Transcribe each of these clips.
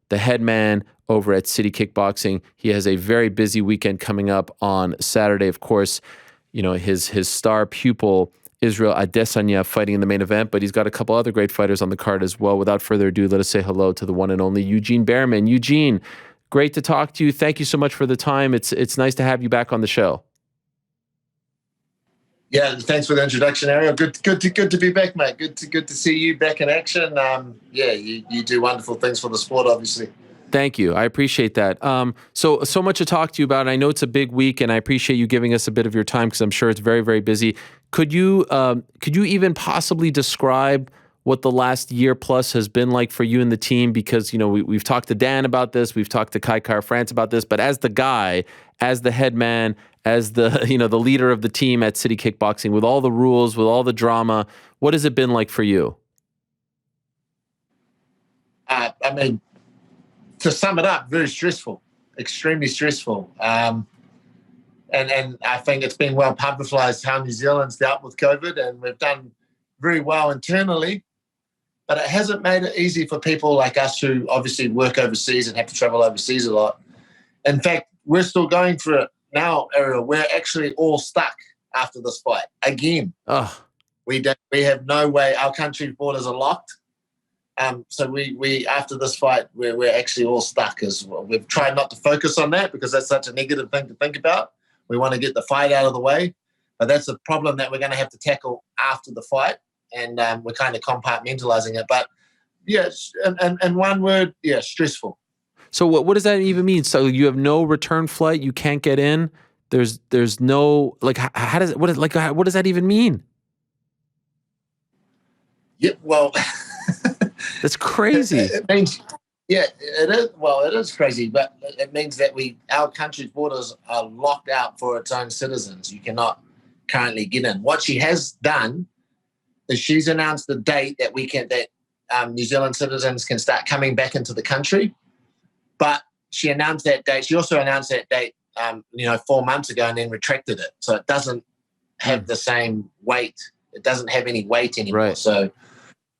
the head man over at City Kickboxing. He has a very busy weekend coming up on Saturday. Of course, his star pupil, Israel Adesanya, fighting in the main event, but he's got a couple other great fighters on the card as well. Without further ado, let us say hello to the one and only Eugene Bareman. Eugene, great to talk to you. Thank you so much for the time. It's nice to have you back on the show. Yeah, thanks for the introduction, Ariel. Good to be back, mate. Good to see you back in action. You do wonderful things for the sport, obviously. Thank you. I appreciate that. So much to talk to you about. I know it's a big week, and I appreciate you giving us a bit of your time because I'm sure it's very, very busy. Could you even possibly describe what the last year plus has been like for you and the team? Because we've talked to Dan about this, we've talked to Kai Kara-France about this, but as the guy, as the head man, as the the leader of the team at City Kickboxing, with all the rules, with all the drama, what has it been like for you? To sum it up, very stressful, extremely stressful. And I think it's been well publicised how New Zealand's dealt with COVID, and we've done very well internally, but it hasn't made it easy for people like us who obviously work overseas and have to travel overseas a lot. In fact, we're still going through it now, Ariel. We're actually all stuck after this fight again. Oh. We have no way. Our country's borders are locked. So we after this fight, we're actually all stuck as well. We've tried not to focus on that because that's such a negative thing to think about. We want to get the fight out of the way, but that's a problem that we're going to have to tackle after the fight, and we're kind of compartmentalizing it. But yes, and one word, yeah, stressful. So what does that even mean? So you have no return flight, you can't get in. There's no what does that even mean? Yeah, well. That's crazy. It means, yeah, it is. Well, it is crazy, but it means that our country's borders are locked out for its own citizens. You cannot currently get in. What she has done is she's announced the date that New Zealand citizens can start coming back into the country. But she announced that date. She also announced that date, 4 months ago, and then retracted it. So it doesn't have the same weight. It doesn't have any weight anymore. Right. So.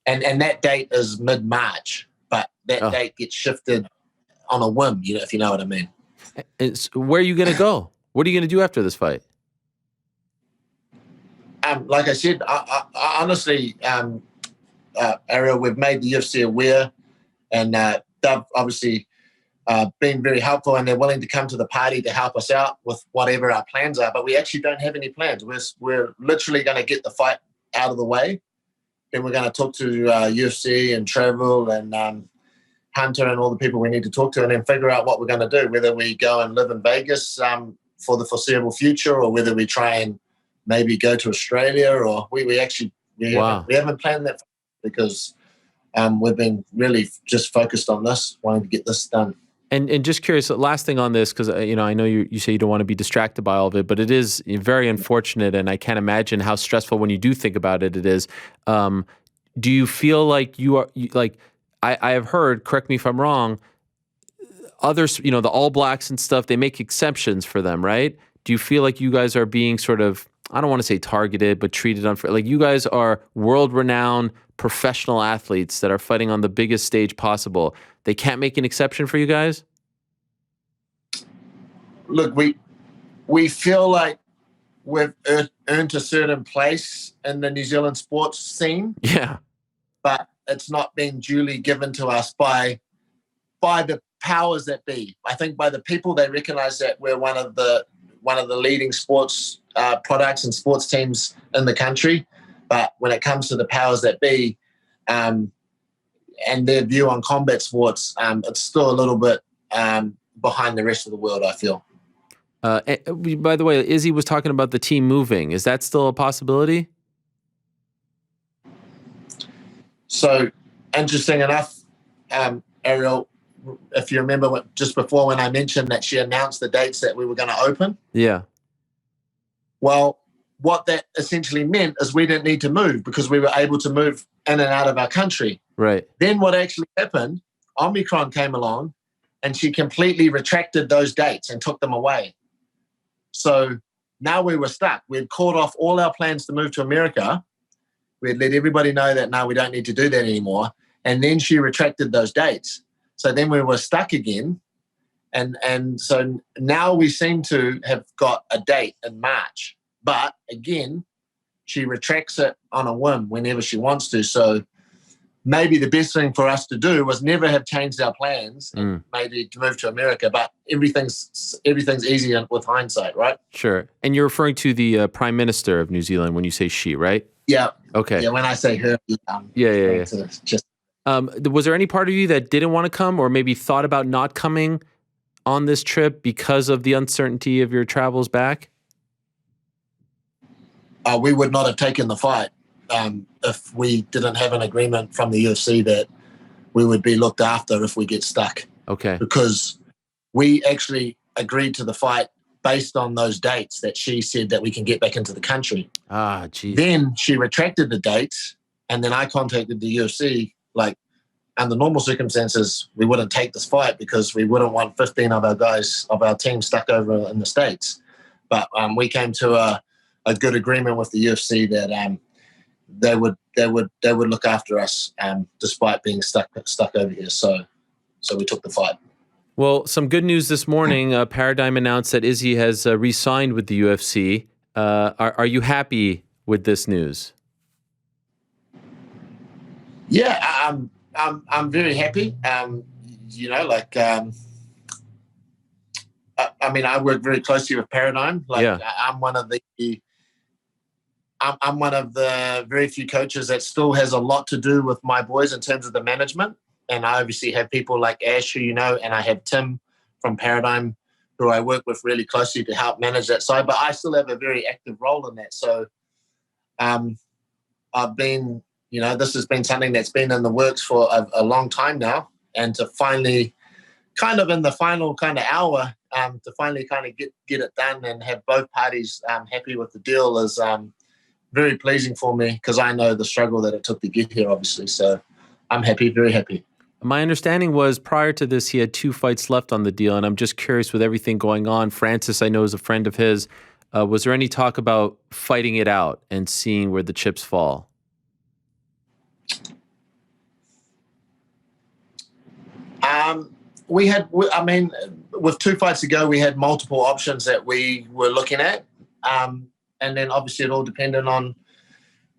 And that date is mid-March, but that date gets shifted on a whim, if you know what I mean. Where are you going to go? What are you going to do after this fight? Like I said, I honestly, Ariel, we've made the UFC aware, and they've obviously been very helpful, and they're willing to come to the party to help us out with whatever our plans are. But we actually don't have any plans. We're literally going to get the fight out of the way. Then we're going to talk to UFC and travel and Hunter and all the people we need to talk to, and then figure out what we're going to do, whether we go and live in Vegas for the foreseeable future, or whether we try and maybe go to Australia, or we haven't planned that because we've been really just focused on this, wanting to get this done. And just curious, last thing on this, because I know you say you don't want to be distracted by all of it, but it is very unfortunate, and I can't imagine how stressful when you do think about it. It is. Do you feel like you are I have heard? Correct me if I'm wrong. Others, the All Blacks and stuff, they make exceptions for them, right? Do you feel like you guys are being sort of, I don't want to say targeted, but treated unfair? Like, you guys are world-renowned professional athletes that are fighting on the biggest stage possible. They can't make an exception for you guys? Look, we feel like we've earned a certain place in the New Zealand sports scene. Yeah. But it's not been duly given to us by the powers that be. I think by the people, they recognize that we're one of the leading sports products and sports teams in the country. But when it comes to the powers that be, and their view on combat sports, it's still a little bit behind the rest of the world, I feel. By the way, Izzy was talking about the team moving. Is that still a possibility? So, interesting enough, Ariel, if you remember just before when I mentioned that she announced the dates that we were going to open. Yeah. Well, what that essentially meant is we didn't need to move because we were able to move in and out of our country. Right. Then what actually happened, Omicron came along and she completely retracted those dates and took them away. So now we were stuck. We'd called off all our plans to move to America. We'd let everybody know that, no, we don't need to do that anymore. And then she retracted those dates. So then we were stuck again. And so now we seem to have got a date in March. But again, she retracts it on a whim whenever she wants to. So maybe the best thing for us to do was never have changed our plans and maybe to move to America. But everything's easier with hindsight, right? Sure. And you're referring to the Prime Minister of New Zealand when you say she, right? Yeah. Okay. Yeah, when I say her, Yeah. Just was there any part of you that didn't want to come or maybe thought about not coming on this trip because of the uncertainty of your travels back? we would not have taken the fight if we didn't have an agreement from the UFC that we would be looked after if we get stuck. Okay. Because we actually agreed to the fight based on those dates that she said that we can get back into the country. Ah, geez. Then she retracted the dates, and then I contacted the UFC. Like, under normal circumstances, we wouldn't take this fight because we wouldn't want 15 of our guys of our team stuck over in the States. But we came to a good agreement with the UFC that they would look after us despite being stuck over here. So we took the fight. Well, some good news this morning. Paradigm announced that Izzy has re-signed with the UFC. Are you happy with this news? Yeah, I'm very happy. I work very closely with Paradigm. I'm one of the very few coaches that still has a lot to do with my boys in terms of the management. And I obviously have people like Ash, who you know, and I have Tim from Paradigm, who I work with really closely to help manage that side. But I still have a very active role in that. So I've been, this has been something that's been in the works for a long time now. And to finally, kind of in the final kind of hour, to finally kind of get it done and have both parties happy with the deal is very pleasing for me because I know the struggle that it took to get here, obviously. So I'm happy, very happy. My understanding was prior to this, he had 2 fights left on the deal, and I'm just curious with everything going on. Francis, I know, is a friend of his. Was there any talk about fighting it out and seeing where the chips fall? With 2 fights ago, we had multiple options that we were looking at. And then obviously it all depended on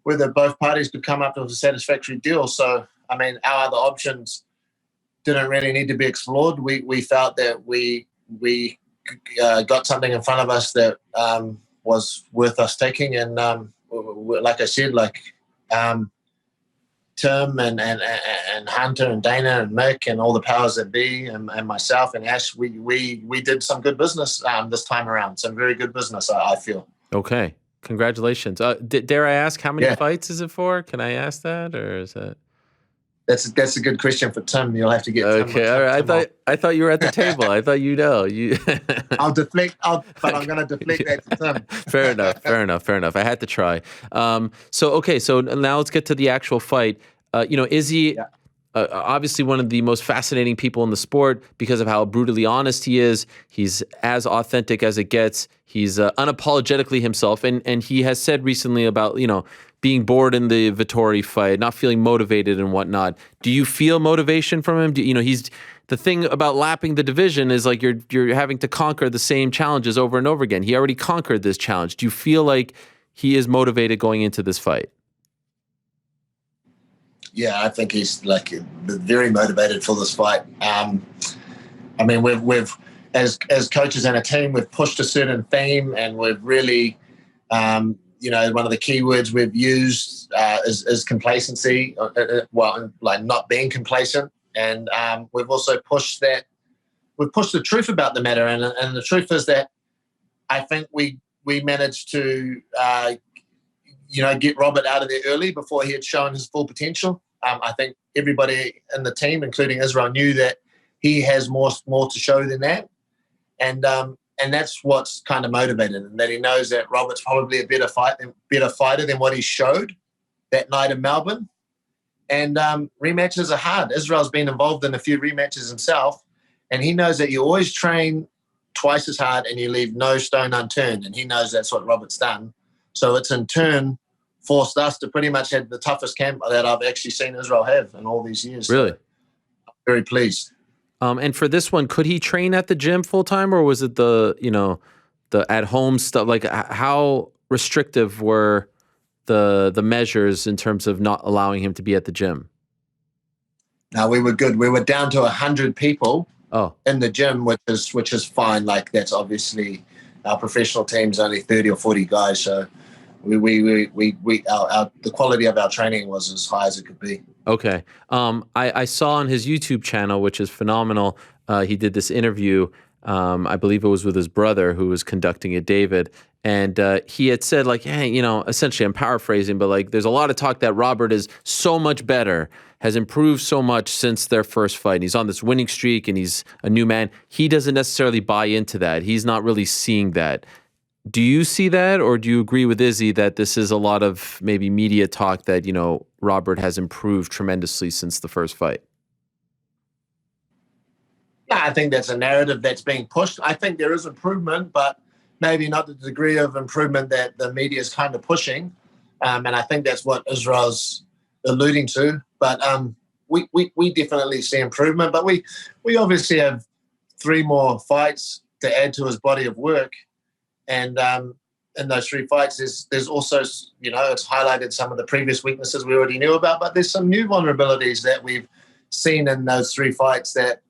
whether both parties could come up with a satisfactory deal. So, our other options didn't really need to be explored. We felt that we got something in front of us that was worth us taking. And like I said, Tim and Hunter and Dana and Mick and all the powers that be and myself and Ash, we did some good business this time around. Some very good business, I feel. Okay. Congratulations. Dare I ask how many fights is it for? Can I ask that, or is that? That's a good question for Tim. You'll have to get Tim. Okay, all right. I thought you were at the table. I thought you know. I'll deflect, but I'm going to deflect that to Tim. Fair enough. I had to try. So now let's get to the actual fight. Izzy, obviously one of the most fascinating people in the sport because of how brutally honest he is. He's as authentic as it gets. He's unapologetically himself, and he has said recently about being bored in the Vettori fight, not feeling motivated and whatnot. Do you feel motivation from him? He's the thing about lapping the division is like you're having to conquer the same challenges over and over again. He already conquered this challenge. Do you feel like he is motivated going into this fight? Yeah, I think he's very motivated for this fight. We've as coaches and a team, we've pushed a certain theme, and we've really. One of the key words we've used is complacency, not being complacent. And we've also pushed that. We've pushed the truth about the matter. And the truth is that I think we managed to, get Robert out of there early before he had shown his full potential. I think everybody in the team, including Israel, knew that he has more to show than that. And that's what's kind of motivated him, that he knows that Robert's probably a better fighter than what he showed that night in Melbourne. And rematches are hard. Israel's been involved in a few rematches himself, and he knows that you always train twice as hard and you leave no stone unturned, and he knows that's what Robert's done. So it's in turn forced us to pretty much have the toughest camp that I've actually seen Israel have in all these years. Really? So I'm very pleased. And for this one, could he train at the gym full time, or was it the the at home stuff? Like, how restrictive were the measures in terms of not allowing him to be at the gym? Now we were good. We were down to 100 people Oh, in the gym, which is fine. Like that's obviously our professional team's only 30 or 40 guys, so the quality of our training was as high as it could be. okay. I saw on his YouTube channel, which is phenomenal. He did this interview. I believe it was with his brother who was conducting it, David. And he had said, like, hey, essentially, I'm paraphrasing, but like, there's a lot of talk that Robert is so much better, has improved so much since their first fight. And he's on this winning streak and he's a new man. He doesn't necessarily buy into that. He's not really seeing that. Do you see that, or do you agree with Izzy that this is a lot of maybe media talk that, Robert has improved tremendously since the first fight? Yeah, I think that's a narrative that's being pushed. I think there is improvement, but maybe not the degree of improvement that the media is kind of pushing. And I think that's what Israel's alluding to. But we definitely see improvement. But we obviously have 3 more fights to add to his body of work. And in those 3 fights, there's also, it's highlighted some of the previous weaknesses we already knew about, but there's some new vulnerabilities that we've seen in those 3 fights that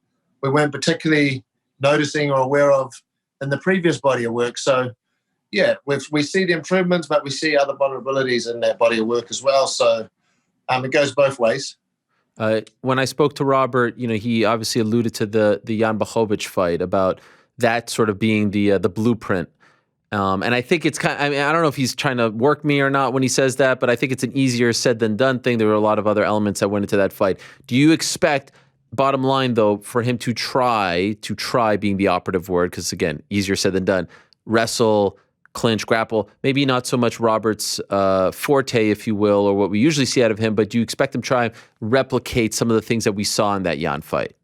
we weren't particularly noticing or aware of in the previous body of work. So, yeah, we see the improvements, but we see other vulnerabilities in that body of work as well. So it goes both ways. When I spoke to Robert, he obviously alluded to the Jan Blachowicz fight, about that sort of being the blueprint. And I think it's I don't know if he's trying to work me or not when he says that, but I think it's an easier said than done thing. There were a lot of other elements that went into that fight. Do you expect, bottom line though, for him to try being the operative word, because again, easier said than done, wrestle, clinch, grapple, maybe not so much Robert's forte, if you will, or what we usually see out of him, but do you expect him to try and replicate some of the things that we saw in that Jan fight?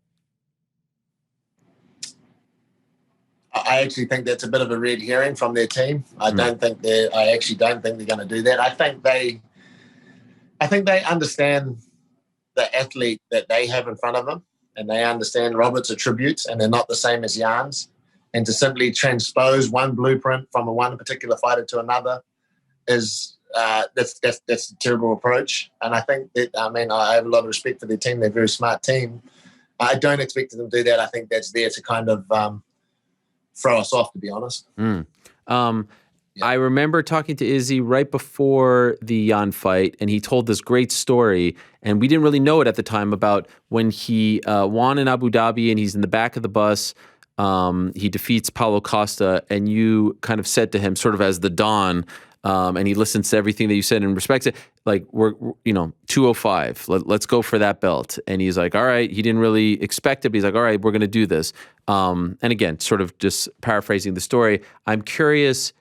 I actually think that's a bit of a red herring from their team. I actually don't think they're going to do that. I think they understand the athlete that they have in front of them, and they understand Robert's attributes, and they're not the same as Jan's. And to simply transpose one blueprint from one particular fighter to another is that's a terrible approach. And I think that I have a lot of respect for their team. They're a very smart team. I don't expect them to do that. I think that's there to kind of throw us off, to be honest. I remember talking to Izzy right before the Jan fight, and he told this great story, and we didn't really know it at the time, about when he won in Abu Dhabi and he's in the back of the bus. He defeats Paulo Costa, and you kind of said to him, sort of as the Don, and he listens to everything that you said and respects it, like, we're 205, let's go for that belt. And he's like, all right. He didn't really expect it, but he's like, all right, we're going to do this. And again, sort of just paraphrasing the story, I'm curious,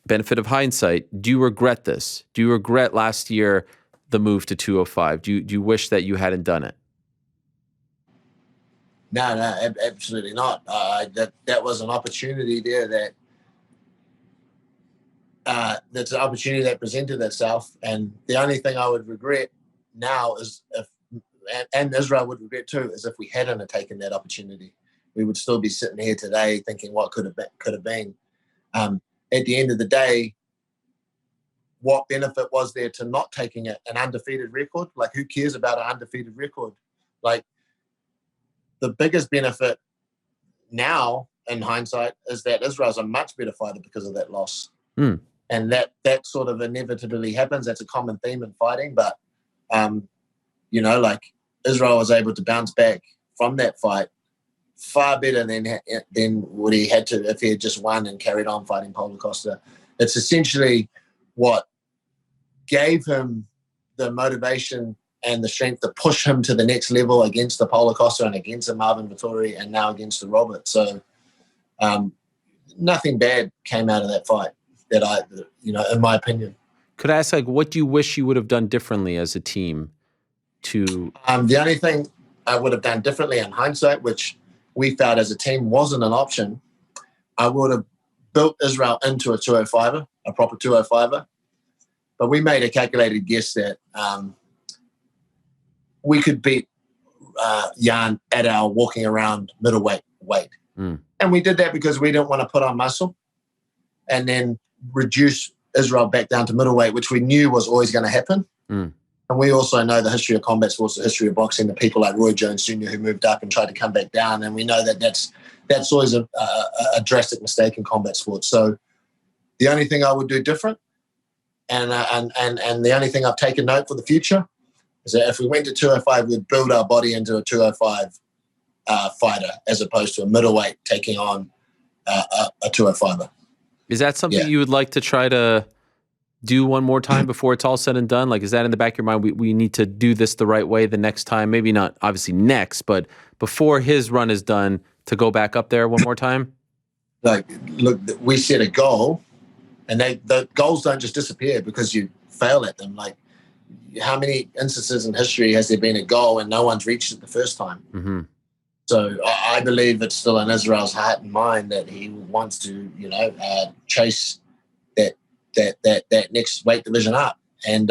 benefit of hindsight, do you regret this? Do you regret last year the move to 205? Do you wish that you hadn't done it? No, absolutely not. That was an opportunity there that's an opportunity that presented itself. And the only thing I would regret now is and Israel would regret too, is if we hadn't taken that opportunity. We would still be sitting here today thinking what could have been. At the end of the day, what benefit was there to not taking an undefeated record? Like, who cares about an undefeated record? Like, the biggest benefit now, in hindsight, is that Israel's a much better fighter because of that loss. And that sort of inevitably happens. That's a common theme in fighting. But, like, Israel was able to bounce back from that fight far better than what he had to if he had just won and carried on fighting Paulo Costa. It's essentially what gave him the motivation and the strength to push him to the next level against the Paulo Costa and against the Marvin Vettori and now against the Robert. So nothing bad came out of that fight in my opinion. Could I ask, like, what do you wish you would have done differently as a team to... The only thing I would have done differently in hindsight, which we felt as a team wasn't an option, I would have built Israel into a 205er, a proper 205er. But we made a calculated guess that we could beat Jan Adel walking around middleweight weight. Mm. And we did that because we didn't want to put on muscle and then reduce Israel back down to middleweight, which we knew was always going to happen. Mm. And we also know the history of combat sports, the history of boxing, the people like Roy Jones Jr. who moved up and tried to come back down. And we know that that's always a drastic mistake in combat sports. So the only thing I would do different and the only thing I've taken note for the future is that if we went to 205, we'd build our body into a 205 fighter as opposed to a middleweight taking on a 205er. Is that something you would like to try to do one more time before it's all said and done? Like, is that in the back of your mind? We need to do this the right way the next time. Maybe not obviously next, but before his run is done, to go back up there one more time? Like, look, we set a goal, and the goals don't just disappear because you fail at them. Like, how many instances in history has there been a goal and no one's reached it the first time? Mm-hmm. So I believe it's still in Israel's heart and mind that he wants to, chase that next weight division up, and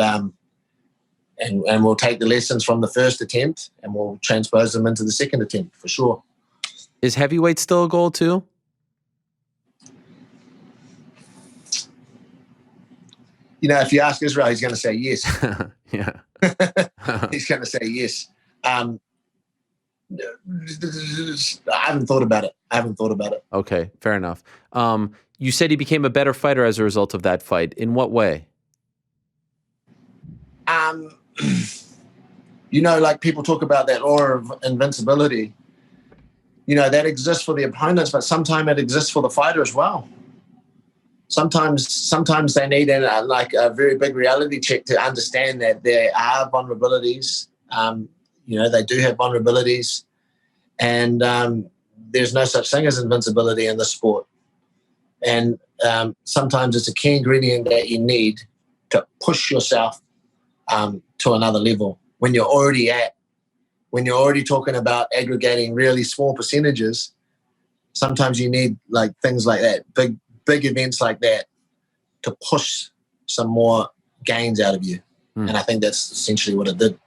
we'll take the lessons from the first attempt and we'll transpose them into the second attempt for sure. Is heavyweight still a goal too? If you ask Israel, he's going to say yes. Yeah. He's going to say yes. I haven't thought about it. Okay, fair enough. You said he became a better fighter as a result of that fight. In what way? Like people talk about that aura of invincibility. That exists for the opponents, but sometimes it exists for the fighter as well. Sometimes they need a very big reality check to understand that there are vulnerabilities. They do have vulnerabilities, and there's no such thing as invincibility in the sport. And sometimes it's a key ingredient that you need to push yourself to another level. When you're already talking about aggregating really small percentages, sometimes you need like things like that, big events like that, to push some more gains out of you. And I think that's essentially what it did.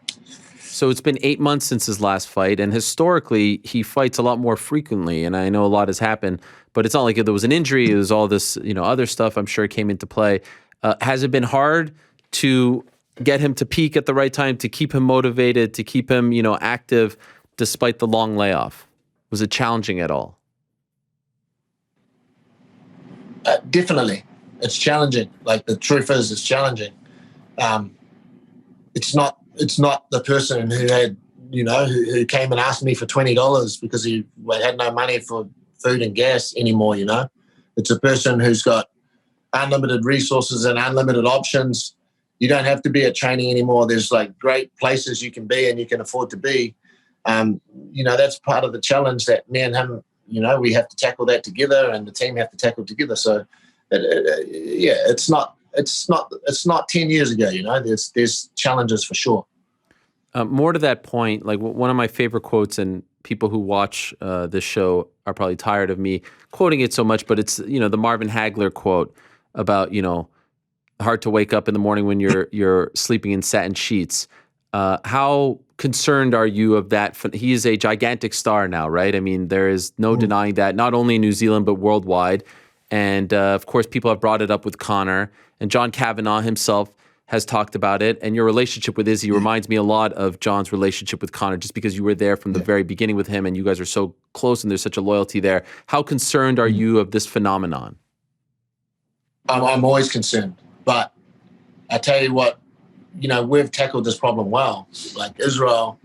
So it's been 8 months since his last fight, and historically he fights a lot more frequently, and I know a lot has happened, but it's not like there was an injury, it was all this, other stuff I'm sure came into play. Has it been hard to get him to peak at the right time, to keep him motivated, to keep him, active despite the long layoff? Was it challenging at all? Definitely. It's challenging. Like, the truth is, it's challenging. It's not the person who had, who came and asked me for $20 because he had no money for food and gas anymore, It's a person who's got unlimited resources and unlimited options. You don't have to be at training anymore. There's like great places you can be and you can afford to be. That's part of the challenge that me and him, we have to tackle that together, and the team have to tackle together. So, it's not 10 years ago. There's challenges for sure. More to that point, like one of my favorite quotes, and people who watch this show are probably tired of me quoting it so much, but it's the Marvin Hagler quote about hard to wake up in the morning when you're sleeping in satin sheets. How concerned are you of that? He is a gigantic star now, right? I mean, there is no denying that, not only in New Zealand, but worldwide. And of course, people have brought it up with Conor, and John Kavanagh himself has talked about it. And your relationship with Izzy reminds me a lot of John's relationship with Conor, just because you were there from the very beginning with him, and you guys are so close, and there's such a loyalty there. How concerned are you of this phenomenon? I'm always concerned, but I tell you what, we've tackled this problem well. Like, Israel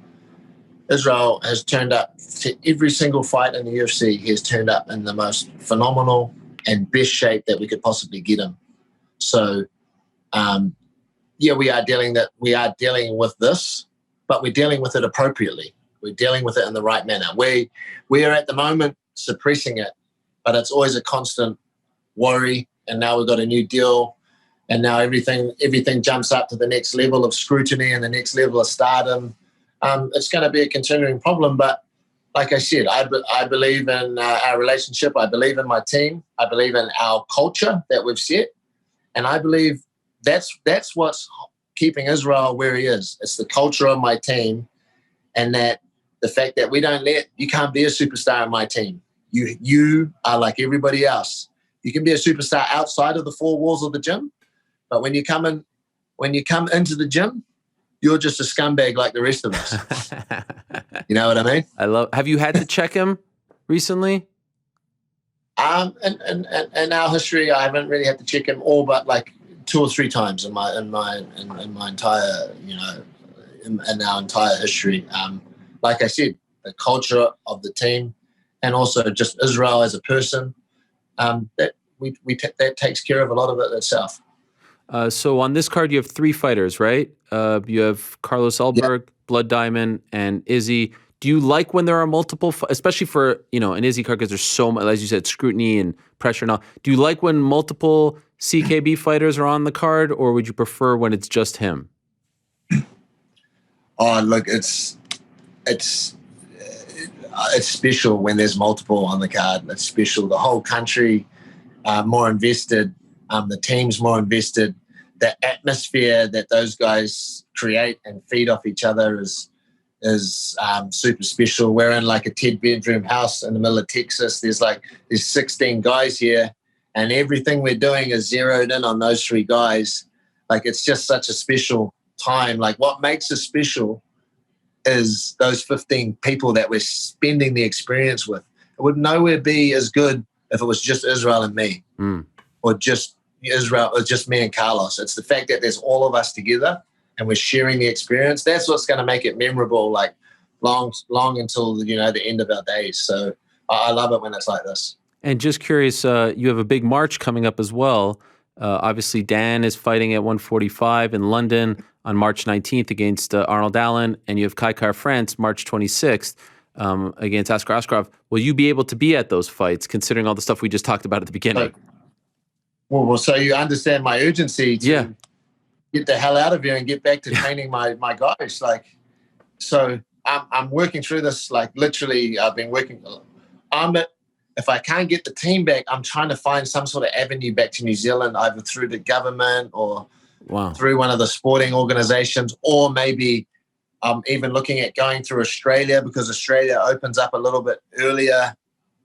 has turned up to every single fight in the UFC. He has turned up in the most phenomenal and best shape that we could possibly get him. So, we are dealing with this, but we're dealing with it appropriately. We're dealing with it in the right manner. We are at the moment suppressing it, but it's always a constant worry. And now we've got a new deal, and now everything jumps up to the next level of scrutiny and the next level of stardom. It's going to be a continuing problem, but like I said, I believe in our relationship. I believe in my team. I believe in our culture that we've set, and I believe that's what's keeping Israel where he is. It's the culture of my team, and that the fact that you can't be a superstar in my team. You are like everybody else. You can be a superstar outside of the four walls of the gym, but when you come into the gym, you're just a scumbag like the rest of us. You know what I mean? Have you had to check him recently? In our history, I haven't really had to check him all but like 2 or 3 times in my entire, in our entire history. Like I said, the culture of the team, and also just Israel as a person, that takes care of a lot of it itself. So on this card, you have 3 fighters, right? You have Carlos Elberg, Blood Diamond, and Izzy. Do you like when there are multiple, especially for, an Izzy card, because there's so much, as you said, scrutiny and pressure and all. Do you like when multiple CKB fighters are on the card, or would you prefer when it's just him? Oh, look, it's special when there's multiple on the card. It's special. The whole country more invested. The team's more invested. The atmosphere that those guys create and feed off each other is super special. We're in like a 10-bedroom house in the middle of Texas. There's 16 guys here, and everything we're doing is zeroed in on those 3 guys. Like, it's just such a special time. Like, what makes it special is those 15 people that we're spending the experience with. It would nowhere be as good if it was just Israel and me, or just Israel, or just me and Carlos. It's the fact that there's all of us together and we're sharing the experience. That's what's going to make it memorable, like long until the end of our days. So I love it when it's like this. And just curious, you have a big March coming up as well. Obviously, Dan is fighting at 145 in London on March 19th against Arnold Allen, and you have Kai France March 26th against Askar Askarov. Will you be able to be at those fights, considering all the stuff we just talked about at the beginning? So you understand my urgency to get the hell out of here and get back to training my guys. So I'm working through this. Like, literally, I've been working. If I can't get the team back, I'm trying to find some sort of avenue back to New Zealand, either through the government or through one of the sporting organizations, or maybe I'm even looking at going through Australia, because Australia opens up a little bit earlier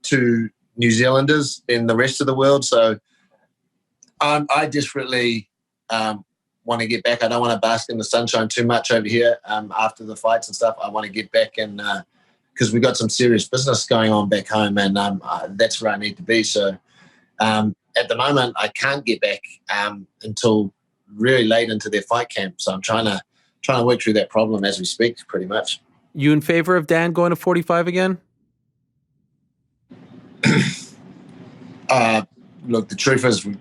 to New Zealanders than the rest of the world. So I desperately want to get back. I don't want to bask in the sunshine too much over here after the fights and stuff. I want to get back and because we've got some serious business going on back home, and that's where I need to be. So at the moment, I can't get back until really late into their fight camp. So I'm trying to work through that problem as we speak, pretty much. You in favor of Dan going to 45 again? Look, the truth is, me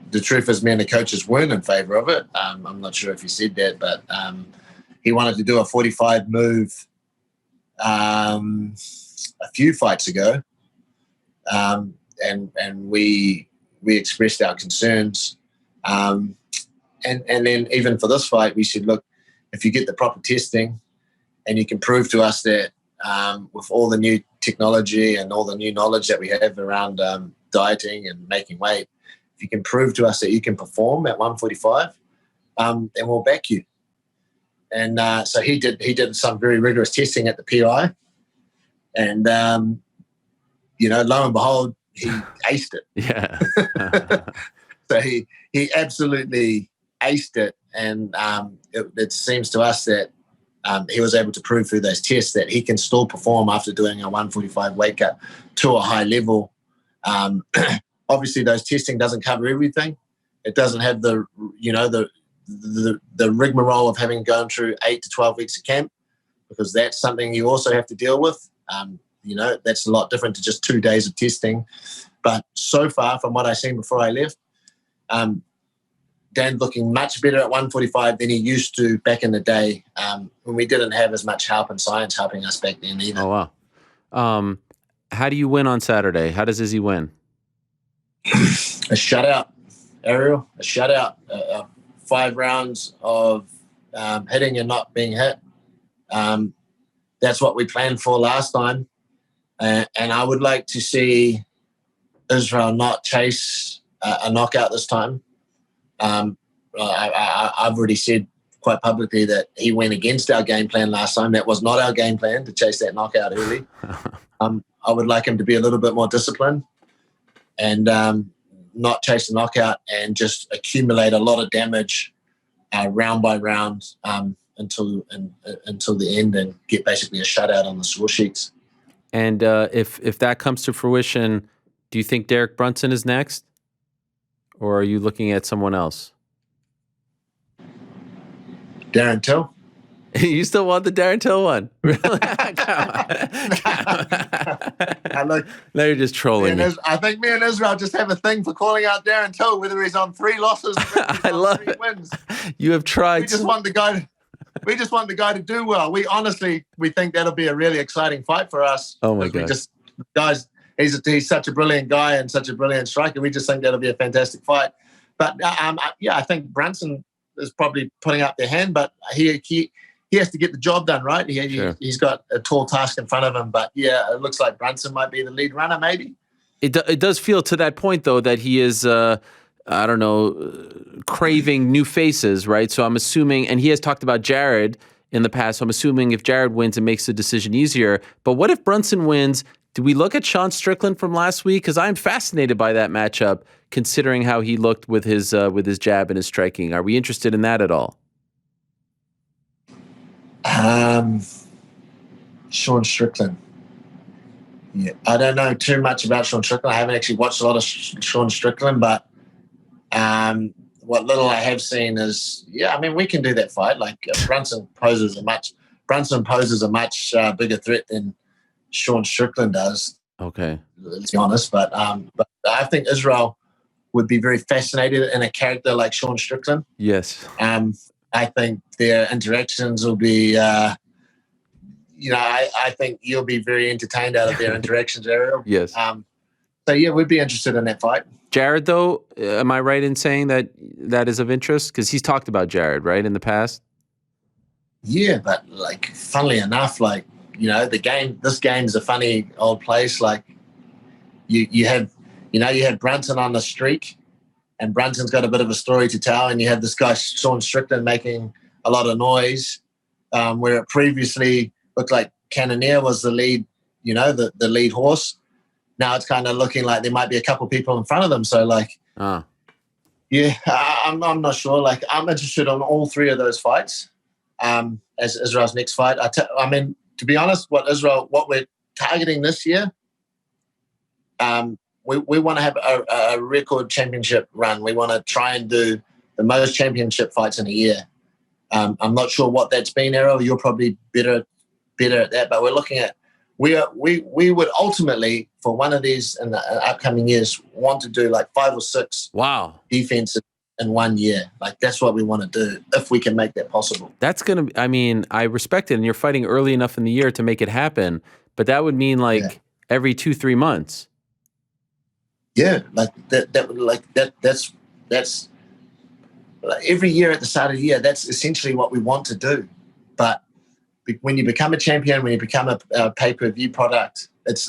and the coaches weren't in favor of it. I'm not sure if he said that, but he wanted to do a 45 move a few fights ago, and we expressed our concerns, and then even for this fight, we said, look, if you get the proper testing and you can prove to us that with all the new technology and all the new knowledge that we have around dieting and making weight, if you can prove to us that you can perform at 145, then we'll back you. And so he did some very rigorous testing at the PI, and lo and behold, he aced it. Yeah. So he absolutely aced it, and it seems to us that he was able to prove through those tests that he can still perform after doing a 145 weight cut to a high level. Obviously, those testing doesn't cover everything. It doesn't have the rigmarole of having gone through 8 to 12 weeks of camp, because that's something you also have to deal with. That's a lot different to just 2 days of testing. But so far, from what I've seen before I left, Dan's looking much better at 145 than he used to back in the day, when we didn't have as much help and science helping us back then either. Oh, wow. How do you win on Saturday? How does Izzy win? A shutout, Ariel. A shutout. 5 rounds of hitting and not being hit. That's what we planned for last time. And I would like to see Israel not chase a knockout this time. I've already said quite publicly that he went against our game plan last time. That was not our game plan to chase that knockout early. I would like him to be a little bit more disciplined and not chase the knockout and just accumulate a lot of damage round by round until the end and get basically a shutout on the score sheets. And if that comes to fruition, do you think Derek Brunson is next? Or are you looking at someone else? Darren Till? You still want the Darren Till one? Really? Look, now you're just trolling me. I think me and Israel just have a thing for calling out Darren Till, whether he's on 3 losses or I love 3 wins. You have tried. We just want the guy to do well. We think that'll be a really exciting fight for us. Oh my God. He's such a brilliant guy and such a brilliant striker. We just think that'll be a fantastic fight. But I think Brunson is probably putting up their hand, but he has to get the job done, right? He's got a tall task in front of him. But yeah, it looks like Brunson might be the lead runner, maybe. It does feel to that point, though, that he is, craving new faces, right? So I'm assuming, and he has talked about Jared in the past, so I'm assuming if Jared wins, it makes the decision easier. But what if Brunson wins? Do we look at Sean Strickland from last week? Because I'm fascinated by that matchup, considering how he looked with his jab and his striking. Are we interested in that at all? Sean Strickland. Yeah, I don't know too much about Sean Strickland. I haven't actually watched a lot of Sean Strickland, but what little I have seen is, we can do that fight. Like Brunson poses a much bigger threat than Sean Strickland does. Okay, let's be honest. But I think Israel would be very fascinated in a character like Sean Strickland. Yes. I think their interactions will be, I think you'll be very entertained out of their interactions, Ariel. Yes. We'd be interested in that fight. Jared, though, am I right in saying that is of interest? Because he's talked about Jared, right, in the past? Yeah, but, funnily enough, this game's a funny old place. Like, you have Brunson on the streak, and Brunson's got a bit of a story to tell, and you have this guy Sean Strickland making a lot of noise, where it previously looked like Cannonier was the lead, the lead horse. Now it's kind of looking like there might be a couple people in front of them. So, I'm not sure. I'm interested in all 3 of those fights as Israel's next fight. To be honest, what we're targeting this year, we want to have a record championship run. We want to try and do the most championship fights in a year. I'm not sure what that's been, Ariel. You're probably better at that. But we're looking at we would ultimately, for one of these in the upcoming years, want to do 5 or 6 defenses in 1 year. That's what we want to do if we can make that possible. That's going to, I respect it, and you're fighting early enough in the year to make it happen, but that would mean every 2-3 months. Yeah, that's every year at the start of the year. That's essentially what we want to do. But when you become a champion, when you become a pay-per-view product, that's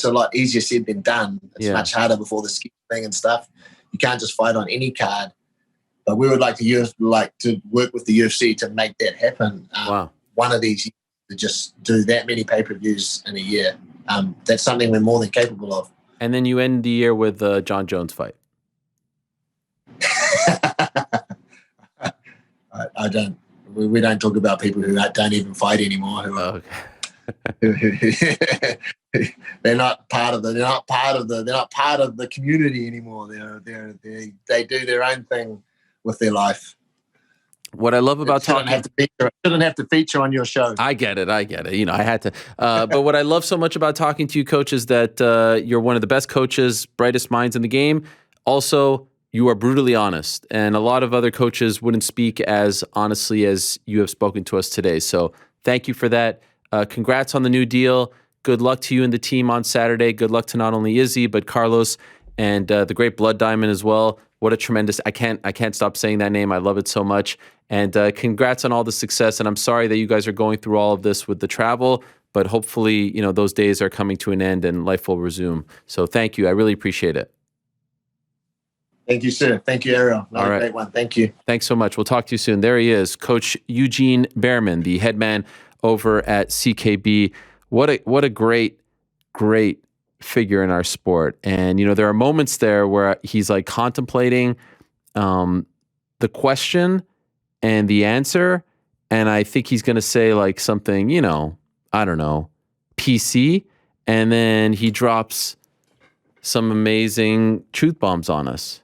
a lot easier said than done. It's much harder before the scheduling and stuff. You can't just fight on any card. But we would like to work with the UFC to make that happen. One of these years, to just do that many pay-per-views in a year. That's something we're more than capable of. And then you end the year with the John Jones fight. I don't. We don't talk about people who don't even fight anymore. They're not part of the community anymore. They do their own thing with their life. What I love about shouldn't have to feature on your show. I get it. I had to. But what I love so much about talking to you, Coach, is that you're one of the best coaches, brightest minds in the game. Also, you are brutally honest, and a lot of other coaches wouldn't speak as honestly as you have spoken to us today. So thank you for that. Congrats on the new deal. Good luck to you and the team on Saturday. Good luck to not only Izzy, but Carlos and the great Blood Diamond as well. What a tremendous, I can't stop saying that name. I love it so much. And congrats on all the success. And I'm sorry that you guys are going through all of this with the travel, but hopefully, those days are coming to an end and life will resume. So thank you. I really appreciate it. Thank you, sir. Thank you, Ariel. All Another right. great one. Thank you. Thanks so much. We'll talk to you soon. There he is, Coach Eugene Bareman, the head man over at CKB. What a great figure in our sport. And there are moments there where he's like contemplating the question and the answer, and I think he's going to say like something, I don't know, PC, and then he drops some amazing truth bombs on us.